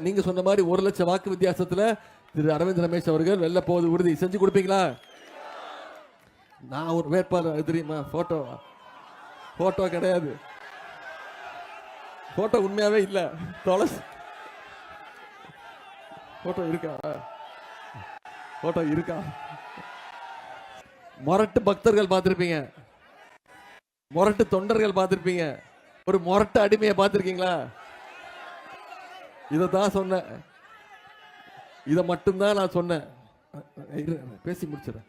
நீங்க சொன்ன மாதிரி 1 லட்சம் வாக்கு வித்தியாசத்துல திரு அரவிந்த் ரமேஷ் அவர்கள் வெல்ல போவது உறுதி. செஞ்சு கொடுப்பீங்களா? நான் ஒரு வேட்பாளர் தெரியுமா? போட்டோ கிடையாது, போட்டோ உண்மையாவே இல்ல. போட்டோ இருக்கா? மொரட்டு பக்தர்கள் பார்த்திருப்பீங்க, மொரட்டு தொண்டர்கள் பார்த்திருப்பீங்க, ஒரு மொரட்டு அடிமையை பார்த்திருக்கீங்களா? இதைத்தான் சொன்னேன், இதை மட்டும்தான் நான் சொன்னேன். பேசி முடிச்சிடறேன்.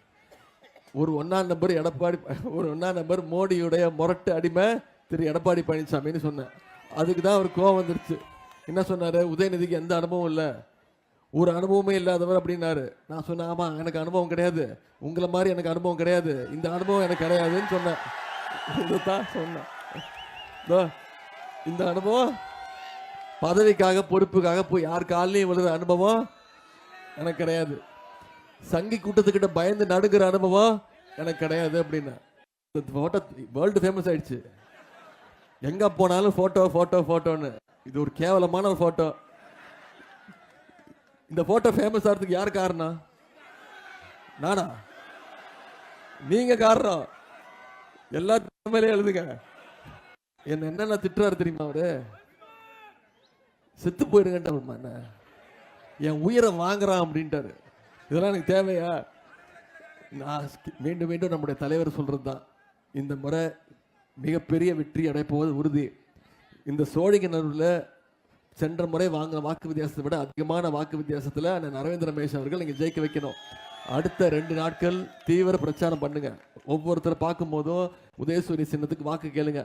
ஒரு 1ஆம் நம்பர் எடப்பாடி, ஒரு 1ஆம் நம்பர் மோடியுடைய மொரட்டு அடிமை திரு எடப்பாடி பழனிசாமின்னு சொன்னேன். அதுக்கு தான் அவர் கோவம் வந்துருச்சு. என்ன சொன்னாரு? உதயநிதிக்கு எந்த அனுபவம் இல்லை, ஒரு அனுபவமே இல்லாதவர் அப்படின்னாரு. நான் சொன்னேன், ஆமா எனக்கு அனுபவம் கிடையாது, உங்களை மாதிரி எனக்கு அனுபவம் கிடையாது, இந்த அனுபவம் எனக்கு கிடையாதுன்னு சொன்னேன். இதுதான் சொன்னேன். இந்த அனுபவம் பதவிக்காக பொறுப்புக்காக போய் யார் காலையும் விழுற அனுபவம் எனக்கு கிடையாது. சங்கி கூட்டத்துக்கிட்ட பயந்து நடுங்கிற அனுபவம் எனக்கு கிடையாது அப்படின்னா. போட்டோ வேர்ல்டு ஃபேமஸ் ஆயிடுச்சு. எங்க போனாலும் போட்டோன்னு. இது ஒரு கேவலமான ஒரு போட்டோ. இந்த போட்டோ ஃபேமஸ் ஆகிறதுக்கு யார் காரணம்? நானா? நீங்க காரணம். எல்லாத்துக்கும் மேலே எழுதுங்க. என்னென்ன திட்டுறாரு தெரியுமா? அவரு செத்து போயிருங்க, என் உயிரை வாங்குறான் அப்படின்ட்டாரு. இதெல்லாம் எனக்கு தேவையா? நான் மீண்டும் மீண்டும் நம்முடைய தலைவர் சொல்றது தான், இந்த முறை மிகப்பெரிய வெற்றி அடைப்போவது உறுதி. இந்த சோழிங்கநல்லூரில் சென்ற முறை வாங்கின வாக்கு வித்தியாசத்தை விட அதிகமான வாக்கு வித்தியாசத்தில் அண்ணன் அரவிந்த் ரமேஷ் அவர்கள் நீங்கள் ஜெயிக்க வைக்கணும். அடுத்த 2 நாட்கள் தீவிர பிரச்சாரம் பண்ணுங்க. ஒவ்வொருத்தரை பார்க்கும் போதும் உதயசூரிய சின்னத்துக்கு வாக்கு கேளுங்க.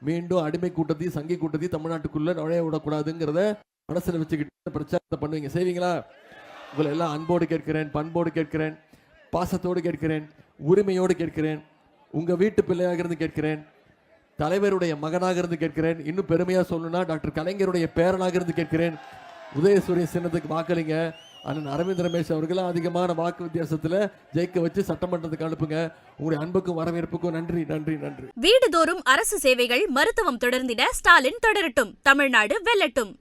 மீண்டும் அடிமை கூட்டத்தையும் சங்கி கூட்டத்தையும் தமிழ்நாட்டுக்குள்ள நுழைய விடக்கூடாதுங்கிறத மனசில் வச்சுக்கிட்டு பிரச்சாரத்தை பண்ணுவீங்க. செய்வீங்களா? உங்களை எல்லாம் அன்போடு கேட்கிறேன், பண்போடு கேட்கிறேன், பாசத்தோடு கேட்கிறேன், உரிமையோடு கேட்கிறேன், உங்க வீட்டு பிள்ளையாக இருந்து கேட்கிறேன், தலைவருடைய மகனாக இருந்து கேட்கிறேன், இன்னும் பெருமையா சொல்லணும்னா டாக்டர் கலைஞருடைய பேரனாக இருந்து கேட்கிறேன். உதயசூரிய சின்னத்துக்கு வாக்களிங்க. அண்ணன் அரவிந்த் ரமேஷ் அவர்களும் அதிகமான வாக்கு வித்தியாசத்துல ஜெயிக்க வச்சு சட்டமன்றத்துக்கு அனுப்புங்க. உங்களுடைய அன்புக்கும் வரவேற்புக்கும் நன்றி நன்றி நன்றி. வீடுதோறும் அரசு சேவைகள், மருத்துவம் தொடர்ந்திட ஸ்டாலின் தொடரட்டும், தமிழ்நாடு வெல்லட்டும்.